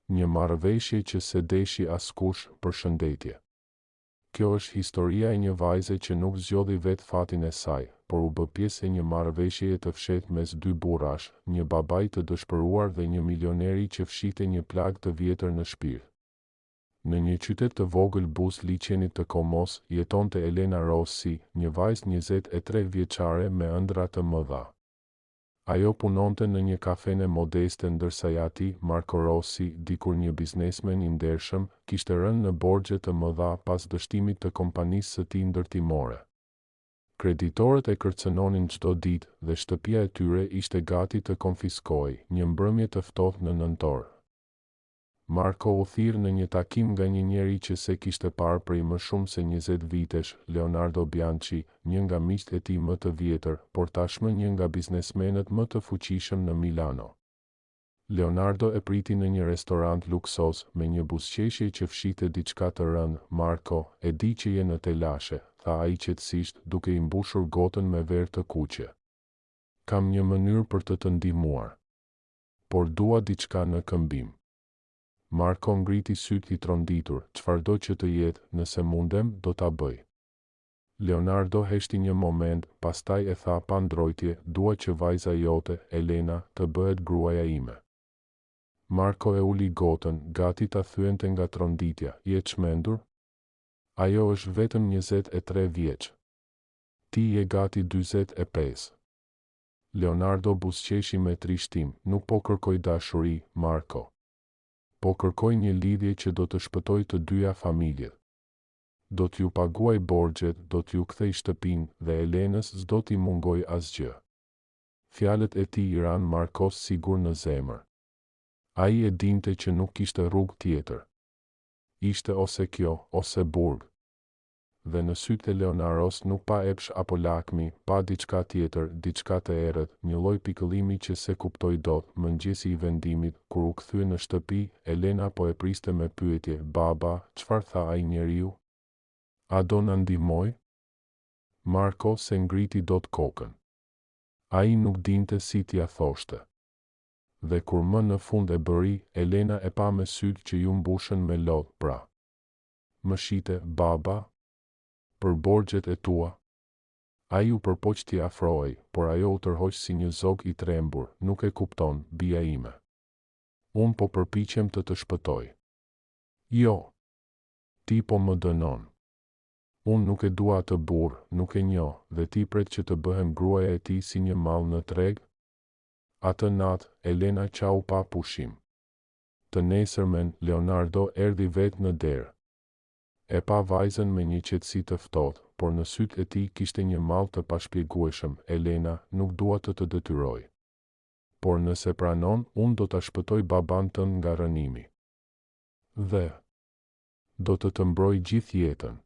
Një marrëveshje që se deshi askush, përshëndetje. Kjo është historia e një vajze që nuk zgjodhi vetë fatin e saj, por u bë pjesë e një marrëveshjeje të fshehtë mes dy burrash, një babai të dëshpëruar dhe një milioneri që fshinte një plagë të vjetër në shpirt. Në një qytet të vogël buz liçenit të Komos, jetonte Elena Rossi, një vajzë 23 vjeçare me ëndra të mëdha. Ajo punonte në një kafene modeste ndërsa ati, Marco Rossi, dikur një biznesmen i ndershëm, kishte rënë në borxhe të mëdha pas dështimit të kompanisë së tij ndërtimore. Kreditorët e kërcënonin çdo ditë dhe shtëpia e tyre ishte gati të konfiskojë, një mbrëmje të ftohtë në nëntor. Marco u thirr në një takim nga një njeri që se kishte parë prej më shumë se 20 vitesh, Leonardo Bianchi, një nga miqtë e tij më të vjetër, por tashmë një nga biznesmenët më të fuqishëm në Milano. Leonardo e priti në një restorant luksos me një buzëqeshje që fshinte diçka të rënë. Marco, e di që je në telashe, tha ai qetësisht, duke I mbushur gotën me verë të kuqe. Kam një mënyrë për të ndihmuar. Por dua diçka në këmbim. Marco ngriti syt I tronditur, çfarëdo që të jetë, nëse mundem, do ta bëj. Leonardo heshti një moment, pastaj e tha pa ndrojtje, dua që vajza jote, Elena, të bëhet gruaja ime. Marco e uli gotën, gati ta thyente nga tronditja, je çmendur? Ajo është vetëm 23 vjeç. Ti je gati 45. Leonardo buzëqeshi me trishtim, nuk po kërkoj dashuri, Marco. Po kërkoj një lidhje që do të shpëtoj të dyja familjet. Do t'ju paguaj borxhet, do t'ju kthej shtëpinë dhe Elenës s'do t'i mungoj asgjë. Fjalët e tij I ranë Marcos sigur në zemër. Ai e dinte që nuk kishte rrugë tjetër. Ishte ose kjo, ose burg. Dhe në sytë e Leonaros nuk pa epsh apo lakmi, pa diçka tjetër, diçka të errët, një lloj pikëllimi që se kuptoi dot. Mëngjesi I vendimit, kur u kthye në shtëpi, Elena po e priste me pyetje, baba, çfarë tha ai njeriu? A do na ndihmoj? Marco se ngriti dot kokën. Ai nuk dinte si t'ia thoshte. Dhe kur më në fund e bëri, Elena e pa me sytë që ju mbushën me lodh, pra. Më shite, baba? Për borxhet e tua. Ai u përpoq t'i afrohej, por ajo u tërhoq si një zog I trembur, nuk e kupton, bija ime. Unë po përpiqem të shpëtoj. Jo. Ti po më dënon. Unë nuk e dua atë burr, nuk e njoh, dhe ti pret që të bëhem gruaja e tij si një mall në treg? Atë natë, Elena qau pa pushim. Të nesërmen, Leonardo erdhi vetë në derë. E pa vajzën me një qetësi të ftohtë, por në sytë e tij kishte një mall të pashpjegueshëm. Elena, nuk dua të detyroj. Por nëse pranon, unë do ta shpëtoj baban tënd nga rënimi. Dhe do të mbroj gjithë jetën.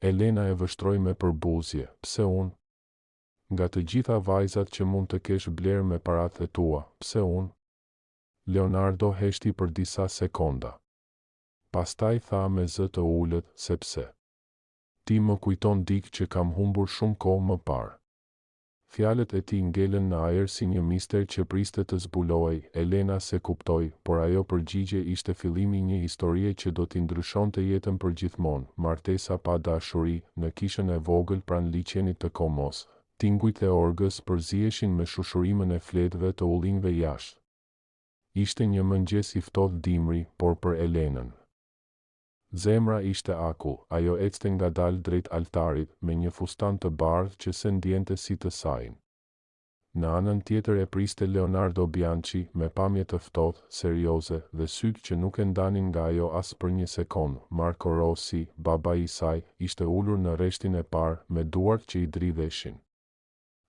Elena e vështroi me përbuzje, pse unë? Nga të gjitha vajzat që mund të kesh bler me paratë e tua, pse unë? Leonardo heshti për disa sekonda. Pastaj tha me zë të ulët, sepse ti më kujton dikë që kam humbur shumë kohë më parë. Fjalët e tij ngelën në ajër si një mister që priste të zbulohej. Elena se kuptoi, por ajo përgjigje ishte fillimi I një historie që do t'i ndryshonte jetën përgjithmonë. Martesa pa dashuri, në kishën e vogël pranë liçenit të Komos. Tingujt e orgës përziheshin me shushurimën e fletëve të ullinjve jashtë. Ishte një mëngjes I ftohtë dimri, por për Elenën zemra ishte akull. Ajo ecte ngadalë drejt altarit me një fustan të bardhë që se ndjente si të sajnë. Në anën tjetër e priste Leonardo Bianchi me pamje të ftohtë, serioze dhe sytë që nuk e ndanin nga ajo as për një sekond. Marco Rossi, baba I saj, ishte ulur në rreshtin e parë me duart që I dridheshin.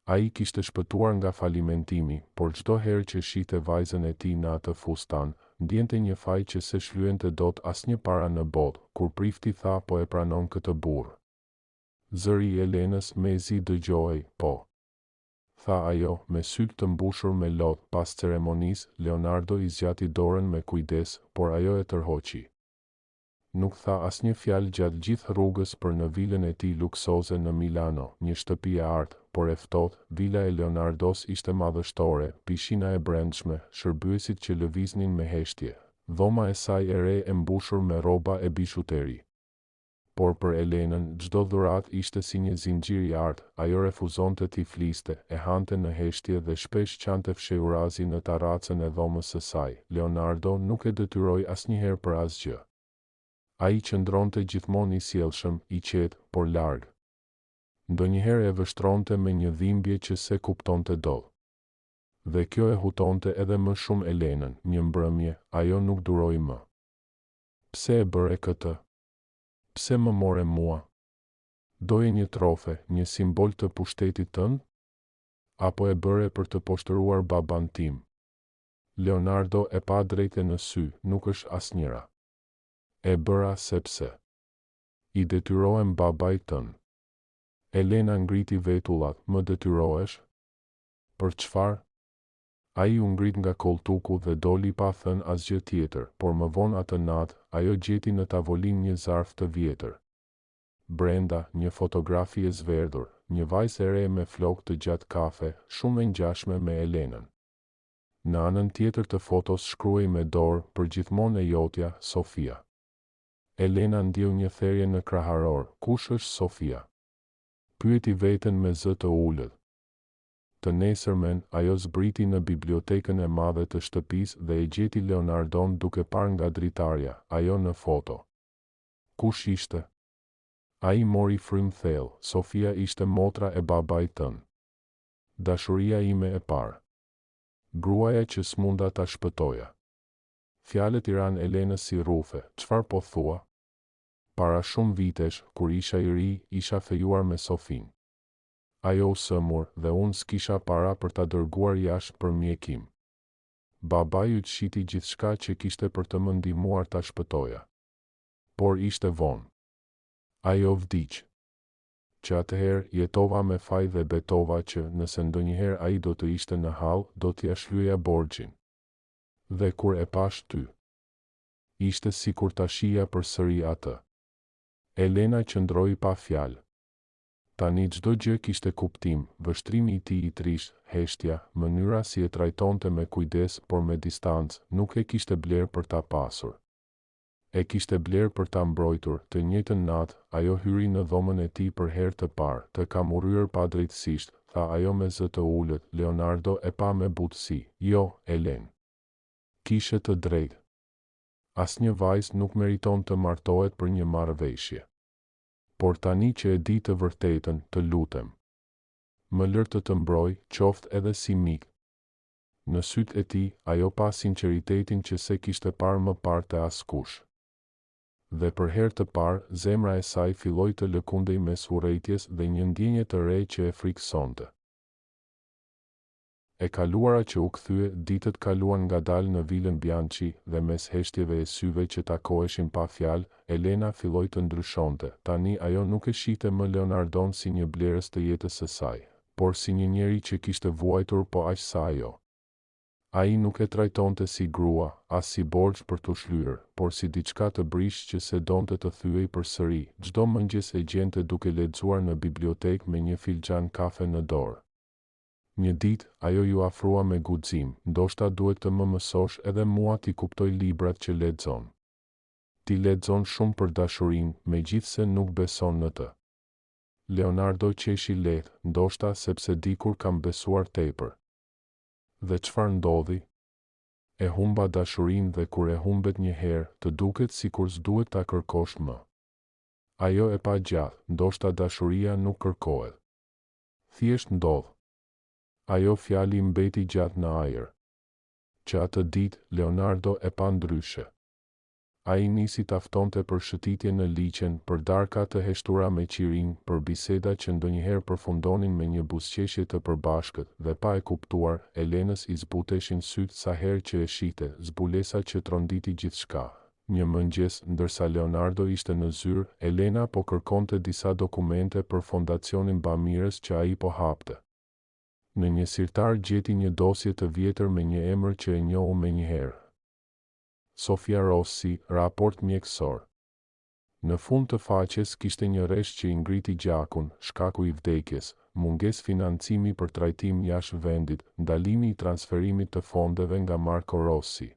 Ai kishte shpëtuar nga falimentimi, por çdo herë që shihte vajzën e tij në atë fustan, ndjente një faj që se shlyente dot asnjë para në botë. Kur prifti tha po e pranon këtë burr. Zëri I Elenës mezi dëgjohej, po. Tha ajo, me sytë të mbushur me lodh. Pas ceremonisë, Leonardo I zgjati dorën me kujdes, por ajo e tërhoqi. Nuk tha asnjë fjalë gjatë gjithë rrugës për në vilën e tij luksoze në Milano, një shtëpi e artë, por e ftohtë. Vila e Leonardos ishte madhështore, pishina e brendshme, shërbyesit që lëviznin me heshtje, dhoma e saj e re e mbushur me rroba e bishuteri. Por për Elenën, çdo dhuratë ishte si një zinxhir i artë, ajo refuzonte t'i fliste, e hante në heshtje dhe shpesh qante fshehurazi në taracën e dhomës së saj. Leonardo nuk e detyroi asnjëherë për asgjë. Ai qëndronte gjithmonë i sjellshëm, i qetë, por larg. Ndonjëherë e vështronte me një dhimbje që se kuptonte dot. Dhe kjo e hutonte edhe më shumë Elenën. Një mbrëmje, ajo nuk duroi më. Pse e bëre këtë? Pse më more mua? Doje një trofe, një simbol të pushtetit tënd? Apo e bëre për të poshtëruar baban tim? Leonardo e pa drejtë në sy, nuk është asnjëra. E bëra sepse i detyrohem babait tënd. Elena ngriti vetullat, më detyrohesh? Për çfarë? Ai u ngrit nga koltuku dhe doli pa thënë asgjë tjetër, por më vonë atë natë, ajo gjeti në tavolinë një zarf të vjetër. Brenda, një fotografi e zverdhur, një vajzë e re me flokë të gjatë kafe, shumë e ngjashme me Elenën. Në anën tjetër të fotos shkruhej me dorë, për gjithmonë e jotja, Sofia. Elena ndjeu një therrje në kraharor, kush është Sofia? Pyeti veten me zë të ulët. Të nesërmen, ajo zbriti në bibliotekën e madhe të shtëpisë dhe e gjeti Leonardon duke parë nga dritarja, ajo në foto. Kush ishte? Ai mori frym thellë, Sofia ishte motra e babait tënd. Dashuria ime e parë. Gruaja që smunda ta shpëtoja. Fjalët i ran Elenës si rrufe, çfarë po thua? Para shumë vitesh, kur isha i ri, isha fejuar me Sofin. Ajo u sëmur dhe unë s'kisha para për ta dërguar jashtë për mjekim. Babai u shiti gjithçka që kishte për të më ndihmuar ta shpëtoja. Por ishte vonë. Ajo vdiq. Që atëherë jetova me faj dhe betova që nëse ndonjëherë ai do të ishte në hall, do t'ia shlyja borxhin. Dhe kur e pash ty, ishte sikur ta shija përsëri atë. Elena qëndroi pa fjalë. Tani çdo gjë kishte kuptim, vështrimi i tij i trisht, heshtja, mënyra si e trajtonte me kujdes por me distancë, nuk e kishte bler për ta pasur. E kishte bler për ta mbrojtur. Të njëjtën natë, ajo hyri në dhomën e tij për herë të parë. Të kam urryer padrejtësisht, tha ajo me zë të ulët. Leonardo e pa me butësi. Jo, Elen. Kishe të drejtë. Asnjë vajzë nuk meriton të martohet për një marrëveshje. Por tani që e di të vërtetën, të lutem. Më lër të mbroj, qoftë edhe si mik. Në sytë e tij, ajo pa sinqeritetin që se kishte parë më parë te askush. Dhe për herë të parë, zemra e saj filloi të lëkundej mes urrëties dhe një ndjenje të re që e frikësonte. E kaluara që u kthye, ditët kaluan ngadalë në vilën Bianchi dhe mes heshtjeve e syve që takoheshin pa fjalë, Elena filloi të ndryshonte. Tani ajo nuk e shihte më Leonardon si një blerës të jetës së saj, por si një njeri që kishte vuajtur po aq sa ajo. Ai nuk e trajtonte si grua, as si borxh për t'u shlyer, por si diçka të brish që se donte të thyej përsëri. Çdo mëngjes e gjente duke lexuar në bibliotekë me një filxhan kafe në dorë. Një ditë, ajo ju afrua me guxim, ndoshta duhet të më mësosh edhe mua t'i kuptoj librat që lexon. Ti lexon shumë për dashurinë, megjithse nuk beson në të. Leonardo qeshi lehtë, ndoshta sepse dikur kam besuar tepër. Dhe çfarë ndodhi? E humba dashurinë dhe kur e humbet një herë, të duket sikur s'duhet ta kërkosh më. Ajo e pa gjatë, ndoshta dashuria nuk kërkohet. Thjesht ndodh. Ajo fjali mbeti gjatë në ajër. Që atë ditë, Leonardo e pa ndryshe. Ai nisi taftonte për shëtitje në liqen, për darka të heshtura me qirin, për biseda që ndonjëherë përfundonin me një buzëqeshje të përbashkët, dhe pa e kuptuar, Elenës i zbuteshin sytë sa herë që e shite, zbulesa që tronditi gjithçka. Një mëngjes, ndërsa Leonardo ishte në zyrë, Elena po kërkonte disa dokumente për fondacionin bamirës që ai po hapte. Në një sirtar gjeti një dosje të vjetër me një emër që e njohu menjëherë. Sofia Rossi, raport mjekësor. Në fund të faqes kishte një rresht që i ngriti gjakun, shkaku i vdekjes, mungesë financimi për trajtim jashtë vendit, ndalimi i transferimit të fondeve nga Marco Rossi.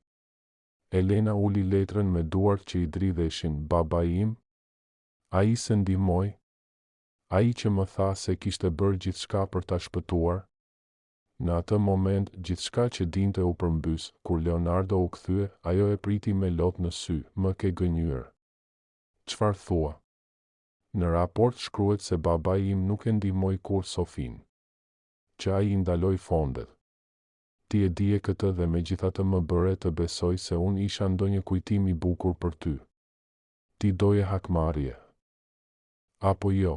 Elena uli letrën me duart që i dridheshin. Babai im? Ai se ndihmoi? Ai që më tha se kishte bërë gjithçka për ta shpëtuar? Në atë moment, gjithçka që dinte u përmbys. Kur Leonardo u kthye, ajo e priti me lot në sy. Më ke gënjur. Çfarë thua? Në raport shkruhet se babai im nuk e ndihmoi kur Sofin. Që ai i ndaloi fondet. Ti e dije këtë dhe megjithatë më bëre të besoj se unë isha ndonjë kujtim i bukur për ty. Ti doje hakmarrje. Apo jo?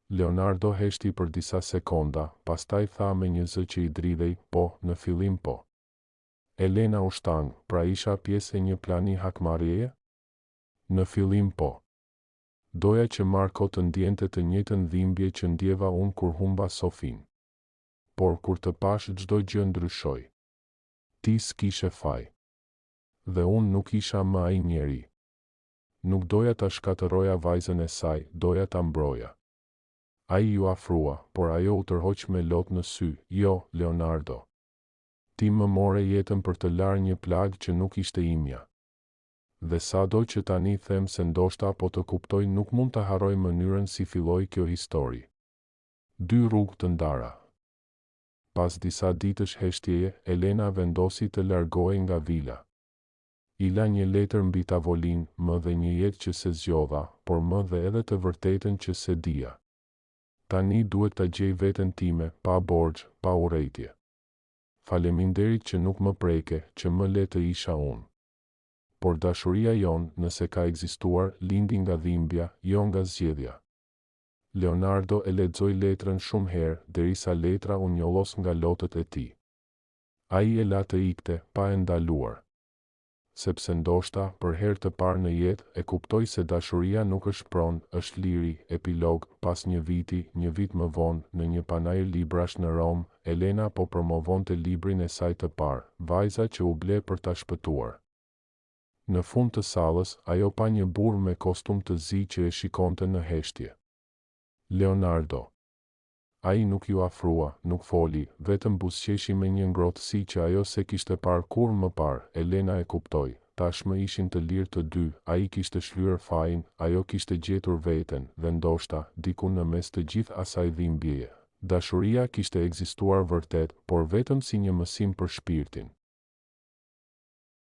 Leonardo heshti për disa sekonda, pastaj tha me një zë që i dridhej, po, në fillim po. Elena u shtang, pra isha pjesë e një plani hakmarrjeje? Në fillim po. Doja që Marko të ndjente të njëjtën dhimbje që ndjeva unë kur humba Sofin. Por kur të pash çdo gjë ndryshoi. Ti s'kishe faj. Dhe unë nuk isha më ai njeri. Nuk doja ta shkatëroja vajzën e saj, doja ta mbroja. Ai ju afrua, por ajo u tërhoq me lot në sy. Jo, Leonardo. Ti më more jetën për të larë një plagë që nuk ishte imja. Dhe sado që tani them se ndoshta po të kuptoj, nuk mund të harroj mënyrën si filloi kjo histori. 2 rrugë të ndara. Pas disa ditësh heshtjeje, Elena vendosi të largohej nga vila. I la një letër mbi tavolinë, më dhe një jetë që se zgjodha, por më dhe edhe të vërtetën që se dija. Tani duhet ta gjej veten time, pa borxh, pa urrejtje. Faleminderit që nuk më preke, që më le të isha unë. Por dashuria jon, nëse ka ekzistuar, lindi nga dhimbja, jo nga zgjedhja. Leonardo e lexoi letrën shumë herë, derisa letra u njollos nga lotët e tij. Ai e la të ikte, pa e ndaluar. Sepse ndoshta, për herë të parë në jetë, e kuptoi se dashuria nuk është pronë, është liri. Epilog. Pas një viti, një vit më vonë, në një panajër librash në Rom, Elena po promovonte librin e saj të parë, Vajza që u ble për ta shpëtuar. Në fund të sallës, ajo pa një burr me kostum të zi që e shikonte në heshtje. Leonardo. Ai nuk ju afrua, nuk foli, vetëm buzëqeshi me një ngrohtësi që ajo se kishte parë kur më parë. Elena e kuptoi, tashmë ishin të lirë të dy, ai kishte shlyer fajin, ajo kishte gjetur veten, dhe ndoshta, diku në mes të gjithë asaj dhimbjeje, dashuria kishte ekzistuar vërtet, por vetëm si një mësim për shpirtin.